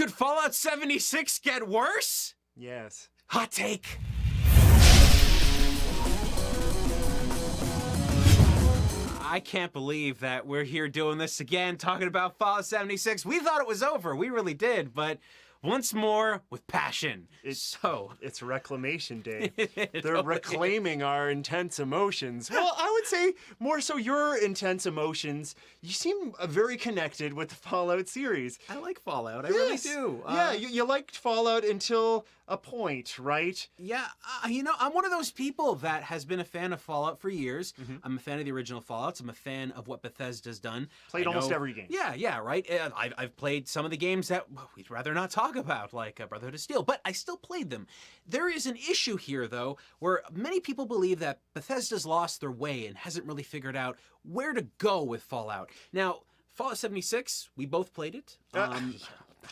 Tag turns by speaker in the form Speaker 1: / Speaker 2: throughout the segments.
Speaker 1: Could Fallout 76 get worse?
Speaker 2: Yes.
Speaker 1: Hot take. I can't believe that we're here doing this again, talking about Fallout 76. We thought it was over. We really did, but once more with passion.
Speaker 2: It's Reclamation Day. They're
Speaker 1: Totally
Speaker 2: reclaiming our intense emotions. Well, I would say more so your intense emotions. You seem very connected with the Fallout series.
Speaker 1: I like Fallout. I really
Speaker 2: Yes.
Speaker 1: do.
Speaker 2: Yeah, you liked Fallout until a point, right?
Speaker 1: Yeah, I'm one of those people that has been a fan of Fallout for years. I'm a fan of the original Fallouts. I'm a fan of what Bethesda's done.
Speaker 2: Played almost every game.
Speaker 1: Yeah, right. I've played some of the games that we'd rather not talk about, like Brotherhood of Steel, but I still played them. There is an issue here, though, where many people believe that Bethesda's lost their way and hasn't really figured out where to go with Fallout. Now, Fallout 76, we both played it.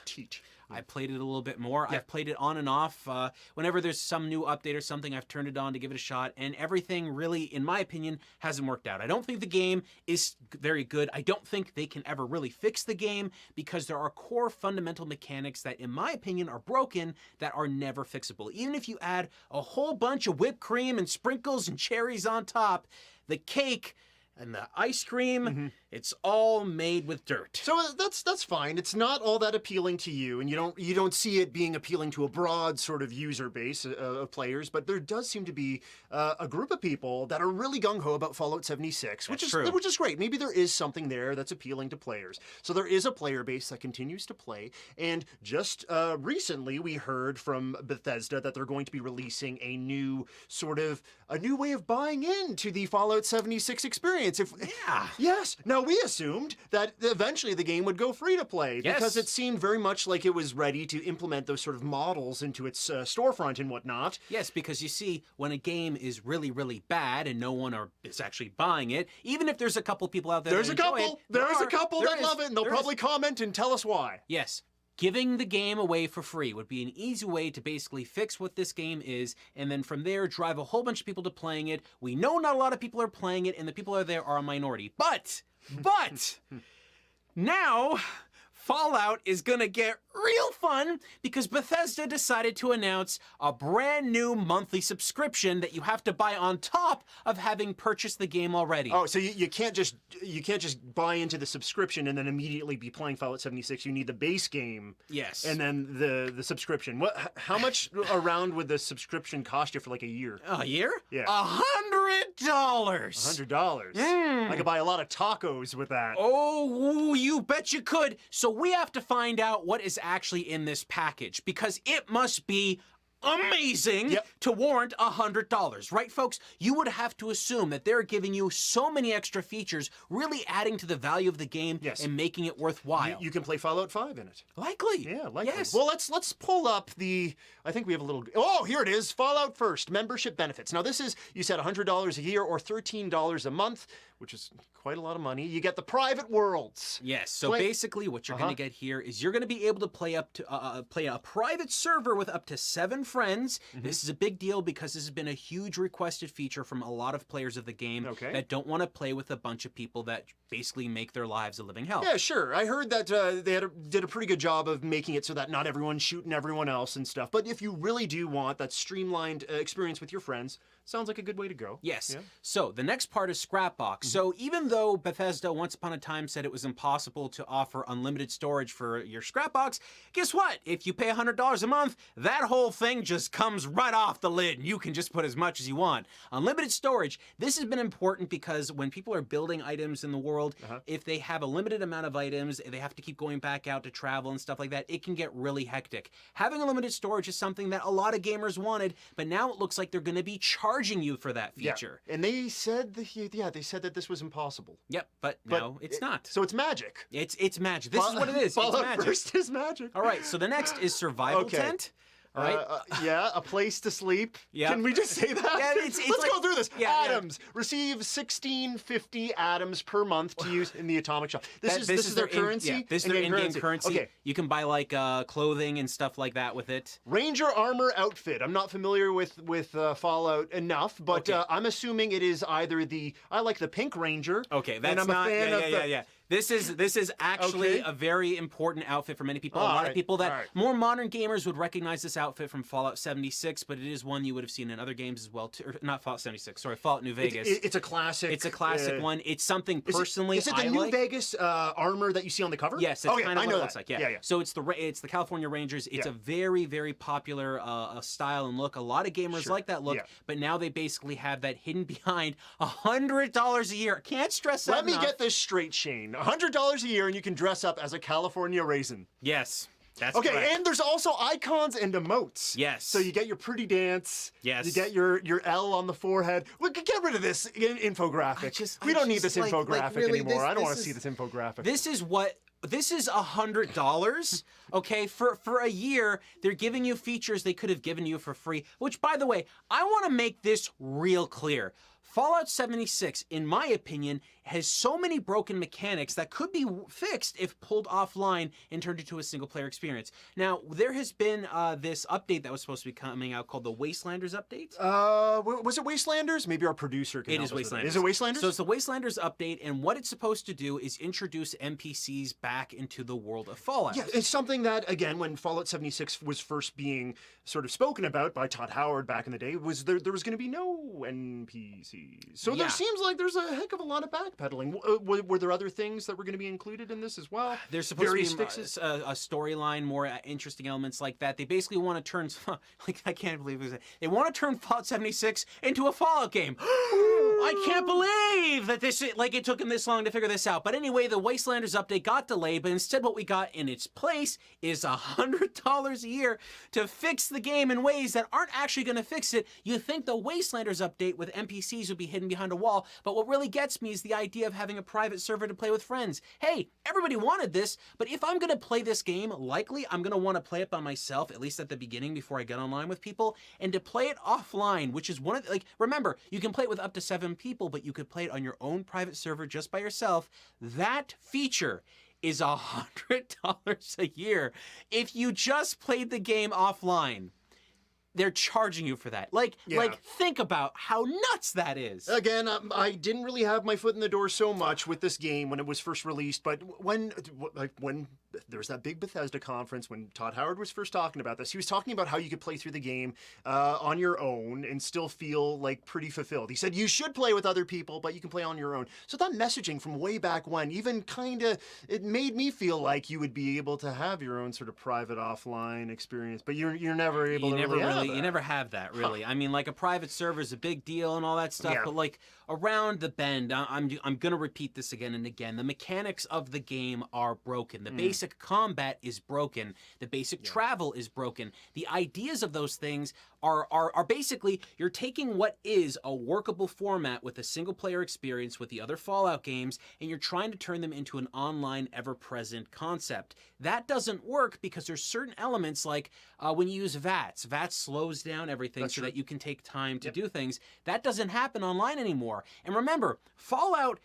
Speaker 2: Teach.
Speaker 1: I played it a little bit more. Yeah. I've played it on and off. Whenever there's some new update or something, I've turned it on to give it a shot, and everything really, in my opinion, hasn't worked out. I don't think the game is very good. I don't think they can ever really fix the game because there are core fundamental mechanics that, in my opinion, are broken that are never fixable. Even if you add a whole bunch of whipped cream and sprinkles and cherries on top, the cake and the ice cream, it's all made with dirt.
Speaker 2: So that's fine. It's not all that appealing to you, and you don't see it being appealing to a broad sort of user base of players. But there does seem to be a group of people that are really gung ho about Fallout 76, which is great. Maybe there is something there that's appealing to players. So there is a player base that continues to play. And just recently, we heard from Bethesda that they're going to be releasing a new way of buying into the Fallout 76 experience. Yes. Now, we assumed that eventually the game would go free to play because it seemed very much like it was ready to implement those sort of models into its storefront and whatnot.
Speaker 1: Yes, because you see, when a game is really, really bad and no one is actually buying it, even if there's a couple people out there that enjoy it,
Speaker 2: there's a couple that love it, and they'll probably comment and tell us why.
Speaker 1: Yes. Giving the game away for free would be an easy way to basically fix what this game is, and then from there drive a whole bunch of people to playing it. We know not a lot of people are playing it, and the people out there are a minority. But now Fallout is gonna get real fun because Bethesda decided to announce a brand new monthly subscription that you have to buy on top of having purchased the game already.
Speaker 2: Oh, so you can't just buy into the subscription and then immediately be playing Fallout 76. You need the base game.
Speaker 1: Yes.
Speaker 2: And then the subscription. How much around would the subscription cost you for like a year?
Speaker 1: A year?
Speaker 2: Yeah.
Speaker 1: $100.
Speaker 2: $100. I could buy a lot of tacos with that.
Speaker 1: Oh, you bet you could. So we have to find out what is actually in this package because it must be amazing to warrant $100, right, folks? You would have to assume that they're giving you so many extra features, really adding to the value of the game and making it worthwhile.
Speaker 2: You can play Fallout 5 in it.
Speaker 1: Likely.
Speaker 2: Yeah, likely.
Speaker 1: Yes.
Speaker 2: Well, let's pull up I think we have a little. Oh, here it is. Fallout First membership benefits. Now this is, you said $100 a year or $13 a month, which is quite a lot of money. You get the private worlds.
Speaker 1: Yes. So basically, what you're going to get here is you're going to be able to play a private server with up to 7 friends. This is a big deal because this has been a huge requested feature from a lot of players of the game that don't want to play with a bunch of people that basically make their lives a living hell.
Speaker 2: Yeah, sure. I heard that they did a pretty good job of making it so that not everyone's shooting everyone else and stuff. But if you really do want that streamlined experience with your friends, sounds like a good way to go.
Speaker 1: Yes. Yeah. So the next part is Scrapbox. So even though Bethesda once upon a time said it was impossible to offer unlimited storage for your Scrapbox, guess what? If you pay $100 a month, that whole thing just comes right off the lid and you can just put as much as you want. Unlimited storage, this has been important because when people are building items in the world, if they have a limited amount of items, they have to keep going back out to travel and stuff like that, it can get really hectic. Having unlimited storage is something that a lot of gamers wanted, but now it looks like they're going to be charging you for that feature.
Speaker 2: Yeah. And they said that this was impossible.
Speaker 1: Yep, but no, it's not.
Speaker 2: So it's magic.
Speaker 1: It's magic. This is what it is.
Speaker 2: Fallout
Speaker 1: it's magic.
Speaker 2: First is magic.
Speaker 1: All right, so the next is Survival Tent. All right.
Speaker 2: A place to sleep.
Speaker 1: Yeah.
Speaker 2: Can we just say that?
Speaker 1: Yeah,
Speaker 2: Let's go through this. Atoms. Receive 1650 atoms per month to use in the atomic shop. This is their currency.
Speaker 1: This is their in-game currency. Okay. You can buy like clothing and stuff like that with it.
Speaker 2: Ranger armor outfit. I'm not familiar with Fallout enough, but I'm assuming it is either I like the Pink Ranger.
Speaker 1: Okay, that's
Speaker 2: and I'm
Speaker 1: not.
Speaker 2: A fan of
Speaker 1: This is actually
Speaker 2: Okay.
Speaker 1: a very important outfit for many people. A
Speaker 2: All
Speaker 1: lot
Speaker 2: right,
Speaker 1: of people that
Speaker 2: all right.
Speaker 1: more modern gamers would recognize this outfit from Fallout 76, but it is one you would have seen in other games as well. Too. Or not Fallout 76, sorry, Fallout New Vegas.
Speaker 2: It's a classic.
Speaker 1: It's a classic one. It's something personally
Speaker 2: Is it the
Speaker 1: I
Speaker 2: New
Speaker 1: like.
Speaker 2: Vegas armor that you see on the cover?
Speaker 1: Yes, it's
Speaker 2: okay,
Speaker 1: kind of
Speaker 2: I
Speaker 1: what
Speaker 2: know
Speaker 1: it looks like. Yeah. So it's the California Rangers. It's
Speaker 2: Yeah.
Speaker 1: a very, very popular style and look. A lot of gamers
Speaker 2: Sure.
Speaker 1: like that look,
Speaker 2: Yeah.
Speaker 1: but now they basically have that hidden behind $100 a year. Can't stress that
Speaker 2: Let me
Speaker 1: enough.
Speaker 2: get this straight, Shane. $100 a year, and you can dress up as a California raisin.
Speaker 1: Yes, that's
Speaker 2: Okay,
Speaker 1: correct.
Speaker 2: and there's also icons and emotes.
Speaker 1: Yes.
Speaker 2: So you get your pretty dance.
Speaker 1: Yes.
Speaker 2: You get your L on the forehead. We could get rid of this infographic. We don't need this infographic
Speaker 1: really,
Speaker 2: anymore. I don't
Speaker 1: this
Speaker 2: want to
Speaker 1: is-
Speaker 2: see this infographic.
Speaker 1: This is $100. Okay, for a year, they're giving you features they could have given you for free. Which, by the way, I want to make this real clear. Fallout 76, in my opinion, has so many broken mechanics that could be fixed if pulled offline and turned into a single-player experience. Now, there has been this update that was supposed to be coming out called the Wastelanders update.
Speaker 2: Was it Wastelanders? Maybe our producer can
Speaker 1: It
Speaker 2: help
Speaker 1: is
Speaker 2: us with
Speaker 1: Wastelanders.
Speaker 2: Is it Wastelanders?
Speaker 1: So it's the Wastelanders update, and what it's supposed to do is introduce NPCs back into the world of Fallout.
Speaker 2: Yeah, it's something that, again, when Fallout 76 was first being sort of spoken about by Todd Howard back in the day, was there was going to be no NPCs. So
Speaker 1: Yeah.
Speaker 2: there seems like there's a heck of a lot of backpedaling. Were there other things that were going to be included in this as well?
Speaker 1: There's supposed
Speaker 2: Various
Speaker 1: to be
Speaker 2: fixes?
Speaker 1: a storyline, more interesting elements like that. They basically want to turn, like I can't believe it. They want to turn Fallout 76 into a Fallout game. I can't believe that it took them this long to figure this out. But anyway, the Wastelanders update got delayed, but instead what we got in its place is $100 a year to fix the game in ways that aren't actually going to fix it. You think the Wastelanders update with NPCs would be hidden behind a wall, but what really gets me is the idea of having a private server to play with friends. Hey, everybody wanted this, but if I'm going to play this game, likely I'm going to want to play it by myself, at least at the beginning before I get online with people, and to play it offline, which is one of remember, you can play it with up to 7 people, but you could play it on your own private server just by yourself. That feature is $100 a year if you just played the game offline. They're charging you for that. Think about how nuts that is.
Speaker 2: Again, I didn't really have my foot in the door so much with this game when it was first released, but when there was that big Bethesda conference when Todd Howard was first talking about this, he was talking about how you could play through the game on your own and still feel like pretty fulfilled. He said you should play with other people, but you can play on your own. So that messaging from way back when even it made me feel like you would be able to have your own sort of private offline experience, but you're never able to really have that.
Speaker 1: You never have that, really. I mean, like a private server is a big deal and all that stuff,
Speaker 2: Yeah.
Speaker 1: but like around the bend, I'm going to repeat this again and again. The mechanics of the game are broken. The basic combat is broken. The basic travel is broken. The ideas of those things are basically you're taking what is a workable format with a single player experience with the other Fallout games, and you're trying to turn them into an online ever-present concept. That doesn't work because there's certain elements like when you use VATS. VATS slows down everything
Speaker 2: That's
Speaker 1: so
Speaker 2: true.
Speaker 1: that you can take time to do things. That doesn't happen online anymore. And remember, Fallout,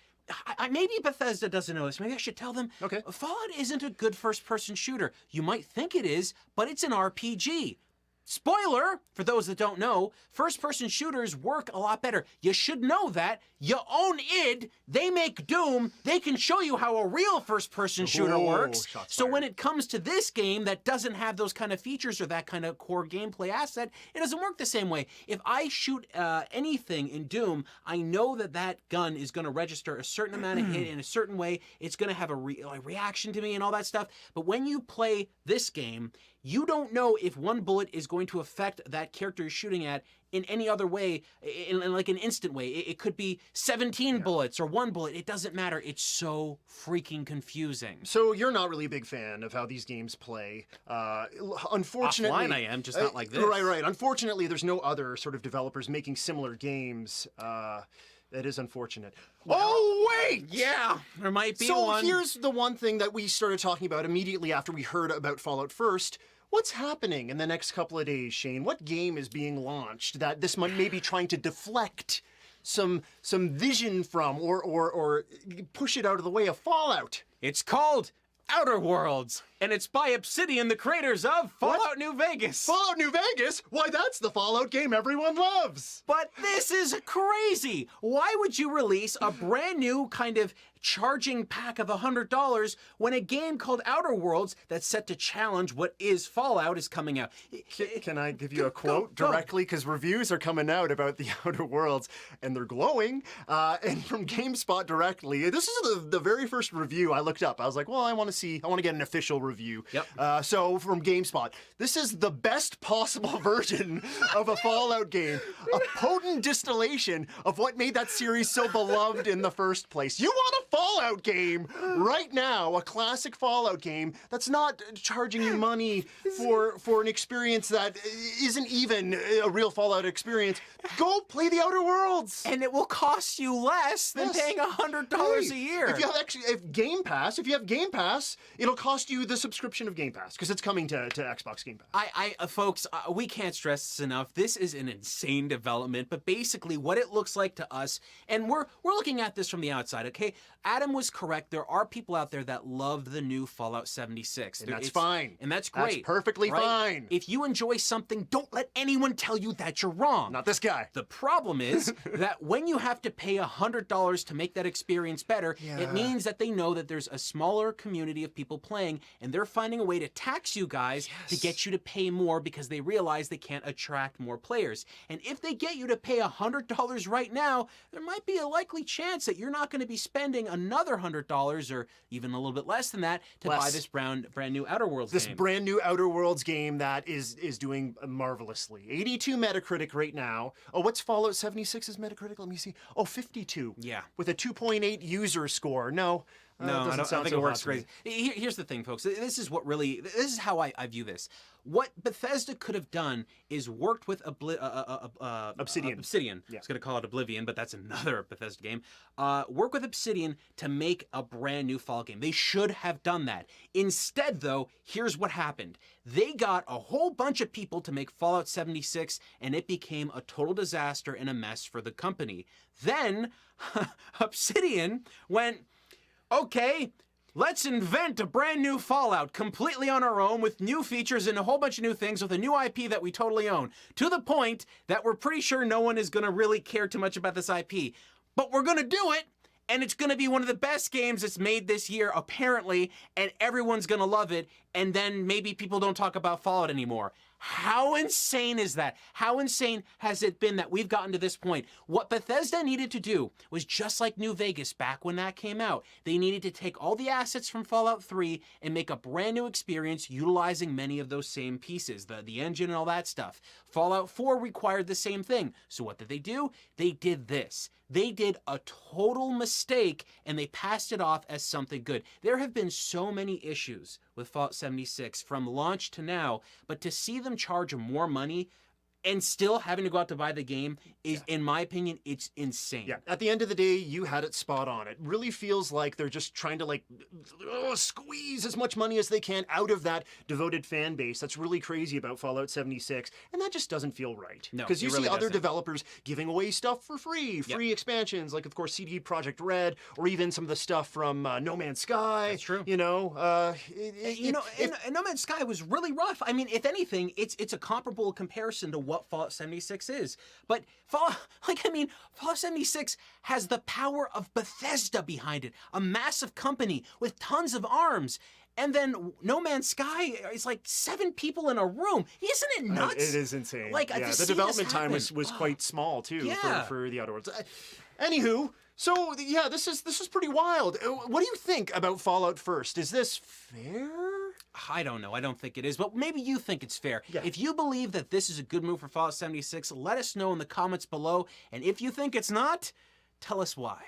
Speaker 1: maybe Bethesda doesn't know this. Maybe I should tell them.
Speaker 2: Okay.
Speaker 1: Fallout isn't a good first-person shooter. You might think it is, but it's an RPG. Spoiler, for those that don't know, first-person shooters work a lot better. You should know that. You own id. They make Doom. They can show you how a real first-person shooter works.
Speaker 2: Shots
Speaker 1: So
Speaker 2: fired.
Speaker 1: when it comes to this game that doesn't have those kind of features or that kind of core gameplay asset, it doesn't work the same way. If I shoot anything in Doom, I know that gun is going to register a certain amount of hit in a certain way. It's going to have a reaction to me and all that stuff. But when you play this game, you don't know if one bullet is going to affect that character you're shooting at in any other way, in like an instant way. It could be 17 bullets or 1 bullet. It doesn't matter. It's so freaking confusing.
Speaker 2: So you're not really a big fan of how these games play. Unfortunately,
Speaker 1: Offline I am, just not like this.
Speaker 2: Right. Unfortunately, there's no other sort of developers making similar games. That is unfortunate. Oh, wait!
Speaker 1: Yeah, there might be
Speaker 2: So
Speaker 1: one.
Speaker 2: here's the one thing that we started talking about immediately after we heard about Fallout first. What's happening in the next couple of days, Shane? What game is being launched that this might maybe trying to deflect some vision from or push it out of the way of Fallout?
Speaker 1: It's called Outer Worlds, and it's by Obsidian, the creators of Fallout
Speaker 2: What?
Speaker 1: New Vegas.
Speaker 2: Fallout New Vegas? Why, that's the Fallout game everyone loves.
Speaker 1: But this is crazy. Why would you release a brand new kind of charging pack of $100 when a game called Outer Worlds that's set to challenge what is Fallout is coming out?
Speaker 2: Can I give you a quote
Speaker 1: go.
Speaker 2: directly? Because reviews are coming out about the Outer Worlds, and they're glowing. And from GameSpot directly, this is the very first review I looked up. I was like, well, I want to get an official review.
Speaker 1: Yep.
Speaker 2: So from GameSpot, this is the best possible version of a Fallout game. A potent distillation of what made that series so beloved in the first place. You want a Fallout game right now, a classic Fallout game that's not charging you money for an experience that isn't even a real Fallout experience. Go play the Outer Worlds.
Speaker 1: And it will cost you less than
Speaker 2: Yes.
Speaker 1: paying $100 a year.
Speaker 2: If you have Game Pass, it'll cost you the subscription of Game Pass because it's coming to Xbox Game Pass.
Speaker 1: Folks, we can't stress this enough. This is an insane development, but basically what it looks like to us, and we're looking at this from the outside, okay? Adam was correct. There are people out there that love the new Fallout 76.
Speaker 2: And that's fine.
Speaker 1: And that's great.
Speaker 2: That's perfectly
Speaker 1: right?
Speaker 2: fine.
Speaker 1: If you enjoy something, don't let anyone tell you that you're wrong.
Speaker 2: Not this guy.
Speaker 1: The problem is that when you have to pay $100 to make that experience better, it means that they know that there's a smaller community of people playing, and they're finding a way to tax you guys to get you to pay more because they realize they can't attract more players. And if they get you to pay $100 right now, there might be a likely chance that you're not going to be spending another $100 or even a little bit less than that to buy this brand new Outer Worlds
Speaker 2: This
Speaker 1: game.
Speaker 2: brand new Outer Worlds game that is doing marvelously. 82 Metacritic right now. Oh, what's Fallout 76's Metacritic? Let me see. Oh, 52.
Speaker 1: Yeah.
Speaker 2: With a 2.8 user score. No.
Speaker 1: No, I don't think it works
Speaker 2: great.
Speaker 1: crazy. Here's the thing, folks. This is how I view this. What Bethesda could have done is worked with
Speaker 2: Obsidian.
Speaker 1: Obsidian. I was going to call it Oblivion, but that's another Bethesda game. Work with Obsidian to make a brand new Fallout game. They should have done that. Instead, though, here's what happened. They got a whole bunch of people to make Fallout 76, and it became a total disaster and a mess for the company. Then, Obsidian went, okay, let's invent a brand new Fallout completely on our own with new features and a whole bunch of new things with a new IP that we totally own. To the point that we're pretty sure no one is going to really care too much about this IP. But we're going to do it, and it's going to be one of the best games that's made this year, apparently, and everyone's going to love it, and then maybe people don't talk about Fallout anymore. How insane is that? How insane has it been that we've gotten to this point? What Bethesda needed to do was just like New Vegas back when that came out. They needed to take all the assets from Fallout 3 and make a brand new experience utilizing many of those same pieces, the engine and all that stuff. Fallout 4 required the same thing. So what did they do? They did this. They did a total mistake and they passed it off as something good. There have been so many issues with Fallout 76 from launch to now, but to see them charge more money and still having to go out to buy the game is, in my opinion, it's insane.
Speaker 2: Yeah, at the end of the day, you had it spot on. It really feels like they're just trying to squeeze as much money as they can out of that devoted fan base. That's really crazy about Fallout 76, and that just doesn't feel right.
Speaker 1: No,
Speaker 2: because you
Speaker 1: it really
Speaker 2: see other
Speaker 1: doesn't.
Speaker 2: developers giving away stuff for free, free expansions, like of course CD Projekt Red, or even some of the stuff from No Man's Sky.
Speaker 1: That's true.
Speaker 2: You know,
Speaker 1: And No Man's Sky was really rough. I mean, if anything, it's a comparable comparison to what Fallout 76 is. But Fallout 76 has the power of Bethesda behind it, a massive company with tons of arms. And then No Man's Sky is like 7 people in a room. Isn't it nuts?
Speaker 2: It is insane.
Speaker 1: Like, to
Speaker 2: the
Speaker 1: see
Speaker 2: development
Speaker 1: this
Speaker 2: time
Speaker 1: happen.
Speaker 2: was quite small too
Speaker 1: Yeah.
Speaker 2: for the Outer Worlds. Anywho, so yeah, this is pretty wild. What do you think about Fallout First? Is this fair?
Speaker 1: I don't know. I don't think it is, but maybe you think it's fair.
Speaker 2: Yeah.
Speaker 1: If you believe that this is a good move for Fallout 76, let us know in the comments below. And if you think it's not, tell us why.